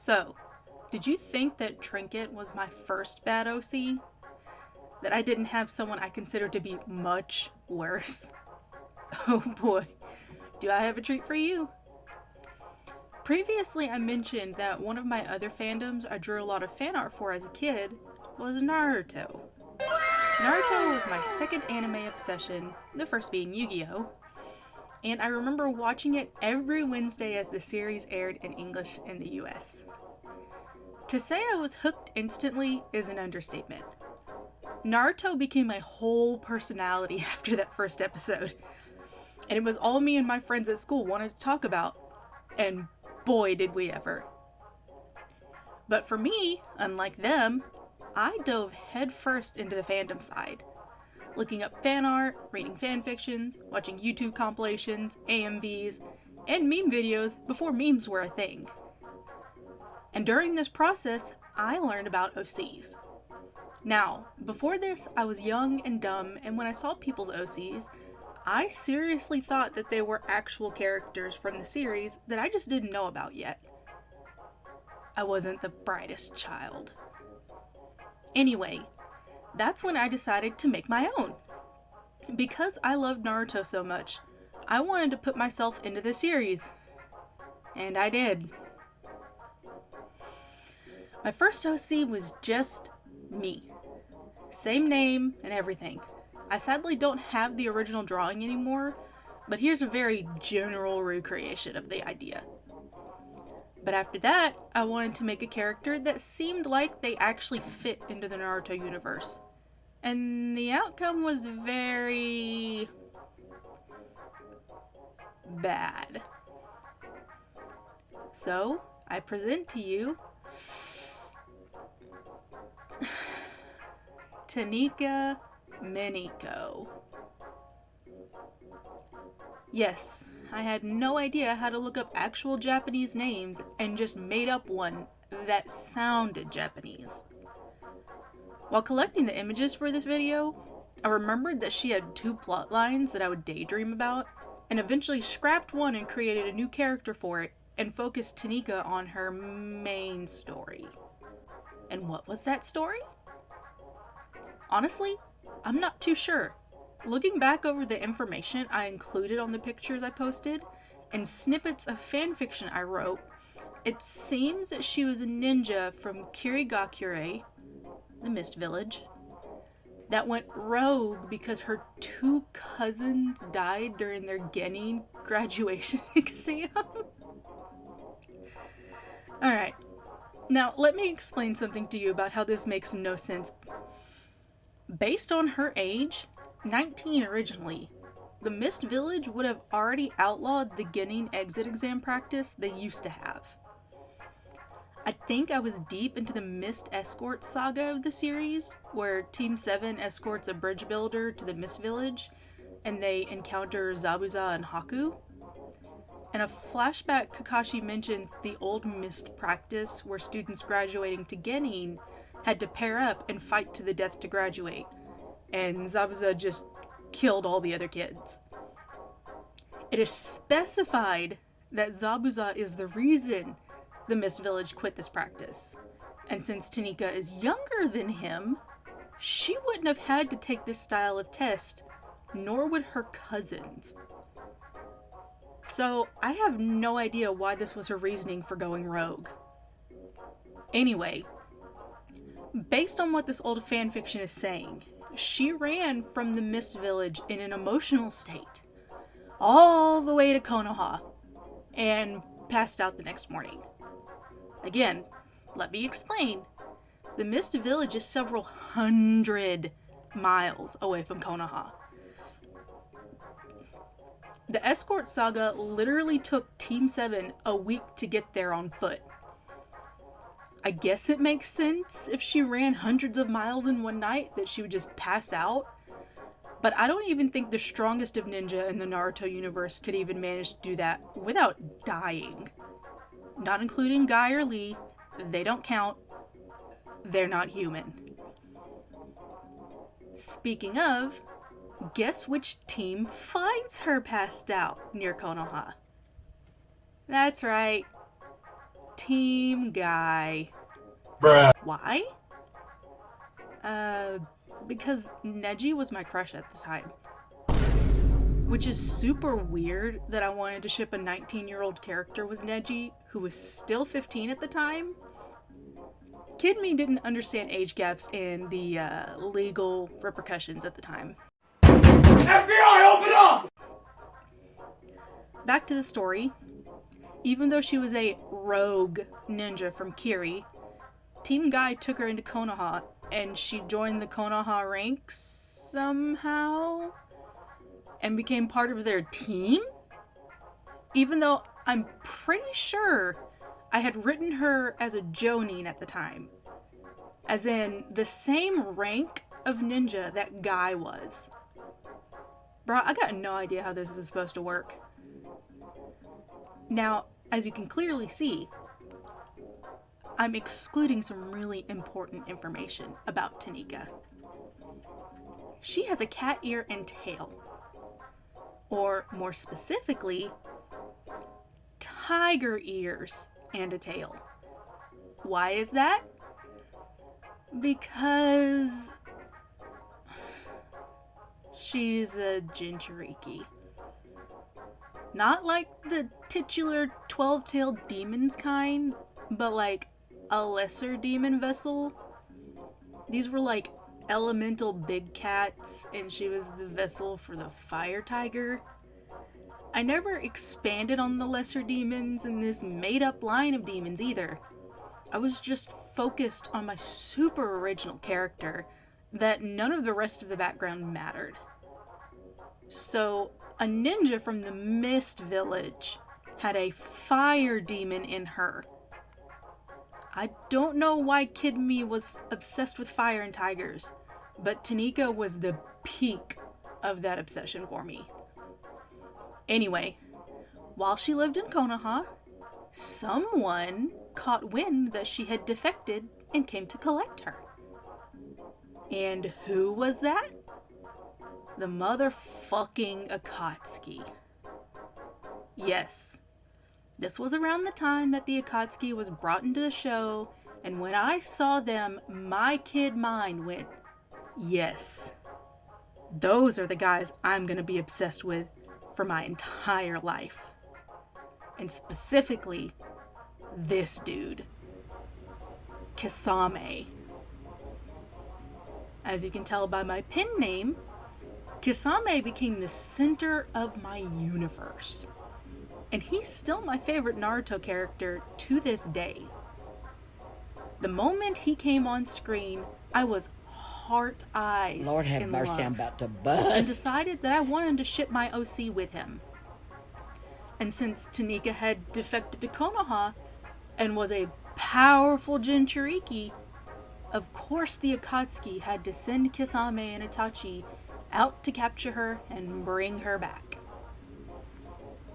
So, did you think that Trinket was my first bad OC? That I didn't have someone I consider to be much worse? Oh boy, do I have a treat for you. Previously, I mentioned that one of my other fandoms I drew a lot of fan art for as a kid was Naruto. Naruto was my second anime obsession, the first being Yu-Gi-Oh! And I remember watching it every Wednesday as the series aired in English in the US. To say I was hooked instantly is an understatement. Naruto became my whole personality after that first episode. And it was all me and my friends at school wanted to talk about. And boy, did we ever. But for me, unlike them, I dove headfirst into the fandom side. Looking up fan art, reading fan fictions, watching YouTube compilations, AMVs, and meme videos before memes were a thing. And during this process, I learned about OCs. Now, before this, I was young and dumb, and when I saw people's OCs, I seriously thought that they were actual characters from the series that I just didn't know about yet. I wasn't the brightest child. Anyway, that's when I decided to make my own. Because I loved Naruto so much, I wanted to put myself into the series. And I did. My first OC was just me. Same name and everything. I sadly don't have the original drawing anymore, but here's a very general recreation of the idea. But after that, I wanted to make a character that seemed like they actually fit into the Naruto universe. And the outcome was very bad. So, I present to you Tanika Miniko. Yes, I had no idea how to look up actual Japanese names and just made up one that sounded Japanese. While collecting the images for this video, I remembered that she had 2 plot lines that I would daydream about, and eventually scrapped one and created a new character for it and focused Tanika on her main story. And what was that story? Honestly, I'm not too sure. Looking back over the information I included on the pictures I posted, and snippets of fanfiction I wrote, it seems that she was a ninja from Kirigakure, the Mist Village, that went rogue because her 2 cousins died during their Genin graduation exam. Alright, now let me explain something to you about how this makes no sense. Based on her age, 19 originally, the Mist Village would have already outlawed the Genin exit exam practice they used to have. I think I was deep into the Mist Escort saga of the series, where Team 7 escorts a bridge builder to the Mist Village, and they encounter Zabuza and Haku. In a flashback, Kakashi mentions the old Mist practice where students graduating to Genin had to pair up and fight to the death to graduate, and Zabuza just killed all the other kids. It is specified that Zabuza is the reason the Mist Village quit this practice, and since Tanika is younger than him, she wouldn't have had to take this style of test, nor would her cousins. So I have no idea why this was her reasoning for going rogue. Anyway, based on what this old fanfiction is saying, she ran from the Mist Village in an emotional state, all the way to Konoha, and passed out the next morning. Again, let me explain. The Mist Village is several hundred miles away from Konoha. The escort saga literally took Team 7 a week to get there on foot. I guess it makes sense if she ran hundreds of miles in one night that she would just pass out, but I don't even think the strongest of ninja in the Naruto universe could even manage to do that without dying. Not including Guy or Lee, they don't count. They're not human. Speaking of, guess which team finds her passed out near Konoha? That's right, Team Guy. Bruh. Why? Because Neji was my crush at the time. Which is super weird that I wanted to ship a 19-year-old character with Neji, who was still 15 at the time. Kid me didn't understand age gaps and the legal repercussions at the time. FBI, open up! Back to the story. Even though she was a rogue ninja from Kiri, Team Guy took her into Konoha, and she joined the Konoha ranks somehow and became part of their team? Even though I'm pretty sure I had written her as a Jonin at the time. As in, the same rank of ninja that Guy was. Bro, I got no idea how this is supposed to work. Now, as you can clearly see, I'm excluding some really important information about Tanika. She has a cat ear and tail. Or, more specifically, tiger ears and a tail. Why is that? Because she's a Jinchuriki. Not like the titular 12-tailed demons kind, but like a lesser demon vessel. These were like elemental big cats, and she was the vessel for the fire tiger. I never expanded on the lesser demons in this made-up line of demons either. I was just focused on my super original character that none of the rest of the background mattered. So, a ninja from the Mist Village had a fire demon in her. I don't know why Kid Me was obsessed with fire and tigers, but Tanika was the peak of that obsession for me. Anyway, while she lived in Konoha, someone caught wind that she had defected and came to collect her. And who was that? The motherfucking Akatsuki. Yes, this was around the time that the Akatsuki was brought into the show, and when I saw them, my kid mind went, yes, those are the guys I'm gonna be obsessed with for my entire life. And specifically, this dude, Kisame. As you can tell by my pin name, Kisame became the center of my universe. And he's still my favorite Naruto character to this day. The moment he came on screen, I was heart eyes Lord have in mercy, love, I'm about to bust. and decided that I wanted to ship my OC with him. And since Tanika had defected to Konoha and was a powerful Jinchuriki, of course the Akatsuki had to send Kisame and Itachi out to capture her and bring her back.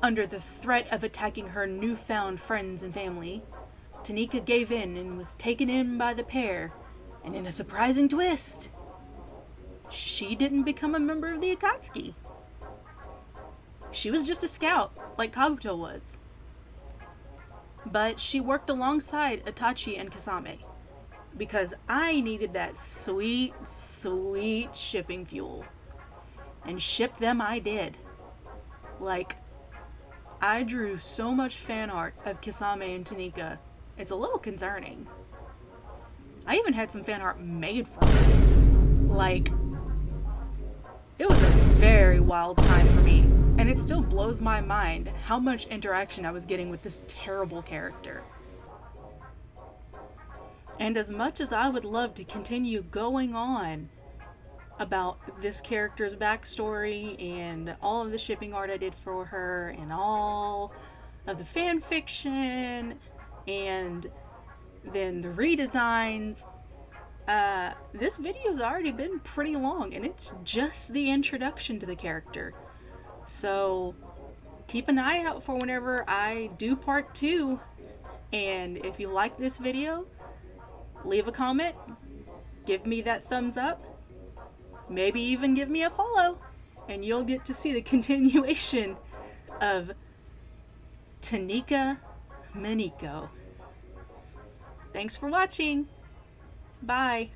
Under the threat of attacking her newfound friends and family, Tanika gave in and was taken in by the pair, and in a surprising twist, she didn't become a member of the Akatsuki. She was just a scout, like Kabuto was. But she worked alongside Itachi and Kisame, because I needed that sweet, sweet shipping fuel. And ship them I did. Like, I drew so much fan art of Kisame and Tanika, it's a little concerning. I even had some fan art made for me. Like, it was a very wild time for me, and it still blows my mind how much interaction I was getting with this terrible character. And as much as I would love to continue going on about this character's backstory and all of the shipping art I did for her and all of the fan fiction and then the redesigns, this video's already been pretty long, and it's just the introduction to the character. So keep an eye out for whenever I do part 2. And if you like this video, leave a comment, give me that thumbs up, maybe even give me a follow, and you'll get to see the continuation of Tanika Miniko. Thanks for watching. Bye.